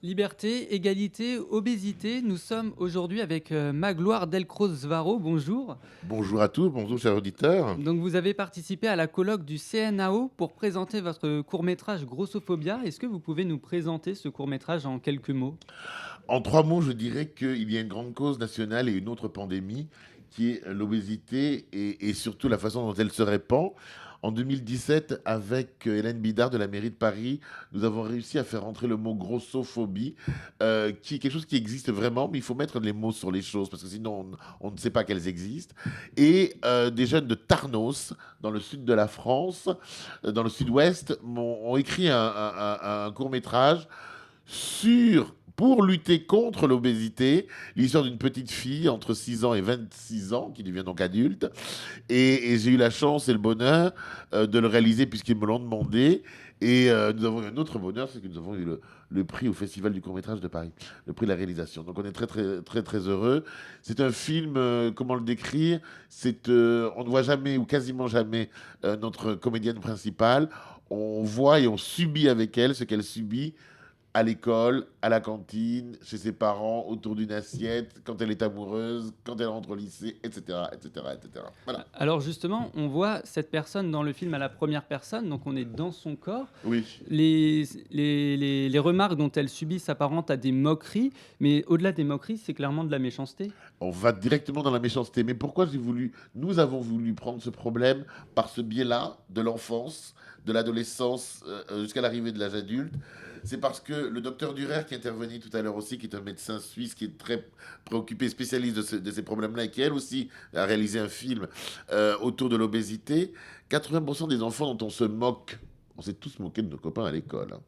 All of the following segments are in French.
Liberté, égalité, obésité, nous sommes aujourd'hui avec Magloire Delcros-Varro, bonjour. Bonjour à tous, bonjour chers auditeurs. Donc vous avez participé à la colloque du CNAO pour présenter votre court-métrage Grossophobia. Est-ce que vous pouvez nous présenter ce court-métrage en quelques mots? En 3 mots, je dirais qu'il y a une grande cause nationale et une autre pandémie qui est l'obésité et surtout la façon dont elle se répand. En 2017, avec Hélène Bidard de la mairie de Paris, nous avons réussi à faire entrer le mot grossophobie, qui est quelque chose qui existe vraiment, mais il faut mettre les mots sur les choses parce que sinon on ne sait pas qu'elles existent. Et des jeunes de Tarnos, dans le sud de la France, dans le sud-ouest, ont écrit un court métrage pour lutter contre l'obésité, l'histoire d'une petite fille entre 6 ans et 26 ans, qui devient donc adulte. Et j'ai eu la chance et le bonheur de le réaliser puisqu'ils me l'ont demandé. Et nous avons eu un autre bonheur, c'est que nous avons eu le prix au Festival du court-métrage de Paris, le prix de la réalisation. Donc on est très très très très heureux. C'est un film, comment le décrire? On ne voit jamais ou quasiment jamais notre comédienne principale. On voit et on subit avec elle ce qu'elle subit à l'école, à la cantine, chez ses parents, autour d'une assiette, quand elle est amoureuse, quand elle rentre au lycée, etc., etc., etc. Voilà. Alors justement, on voit cette personne dans le film à la première personne, donc on est dans son corps. Oui. Les remarques dont elle subit s'apparentent à des moqueries, mais au-delà des moqueries, c'est clairement de la méchanceté. On va directement dans la méchanceté. Mais pourquoi nous avons voulu prendre ce problème par ce biais-là, de l'enfance, de l'adolescence, jusqu'à l'arrivée de l'âge adulte? C'est parce que le docteur Durer, qui intervenait tout à l'heure aussi, qui est un médecin suisse, qui est très préoccupé, spécialiste de ces problèmes-là, et qui, elle aussi, a réalisé un film autour de l'obésité, 80% des enfants dont on se moque, on s'est tous moqués de nos copains à l'école, hein.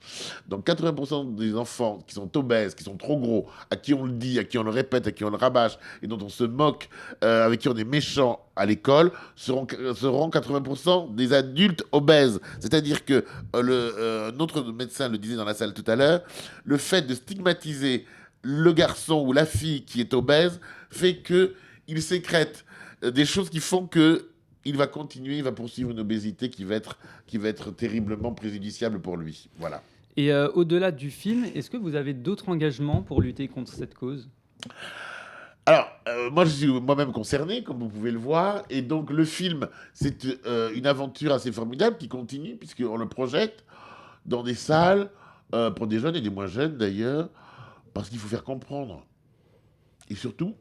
Donc 80% des enfants qui sont obèses, qui sont trop gros, à qui on le dit, à qui on le répète, à qui on le rabâche, et dont on se moque, avec qui on est méchant à l'école, seront 80% des adultes obèses. C'est-à-dire que notre médecin le disait dans la salle tout à l'heure, le fait de stigmatiser le garçon ou la fille qui est obèse fait qu'il sécrète des choses qui font que il va continuer, il va poursuivre une obésité qui va être terriblement préjudiciable pour lui. Voilà. Et au-delà du film, est-ce que vous avez d'autres engagements pour lutter contre cette cause? Alors, moi, je suis moi-même concerné, comme vous pouvez le voir, et donc le film, c'est une aventure assez formidable qui continue, puisqu'on le projette dans des salles, pour des jeunes et des moins jeunes d'ailleurs, parce qu'il faut faire comprendre. Et surtout,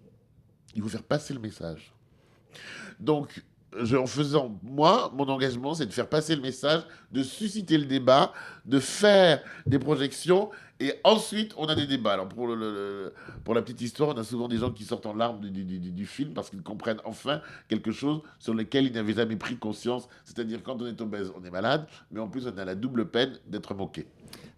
il faut faire passer le message. Donc, en faisant, moi, mon engagement, c'est de faire passer le message, de susciter le débat, de faire des projections, et ensuite, on a des débats. Alors, pour la petite histoire, on a souvent des gens qui sortent en larmes du film parce qu'ils comprennent enfin quelque chose sur lequel ils n'avaient jamais pris conscience. C'est-à-dire, quand on est obèse, on est malade, mais en plus, on a la double peine d'être moqué.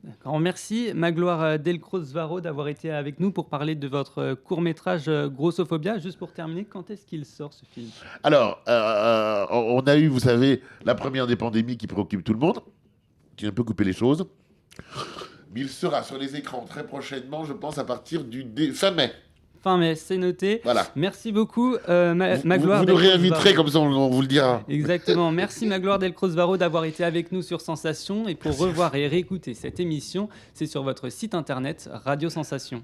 D'accord, merci Magloire Delcros-Varro d'avoir été avec nous pour parler de votre court-métrage Grossophobia. Juste pour terminer, quand est-ce qu'il sort ce film? Alors, on a eu, vous savez, la première des pandémies qui préoccupe tout le monde, qui a un peu coupé les choses. Mais il sera sur les écrans très prochainement, je pense, à partir fin mai. Fin mai, c'est noté. Voilà. Merci beaucoup Vous Magloire nous Delcros-Varro. réinviterez, comme ça on vous le dira. Exactement. Merci Magloire Delcros-Varro d'avoir été avec nous sur Sensation. Et pour revoir et réécouter cette émission, c'est sur votre site internet Radio Sensation.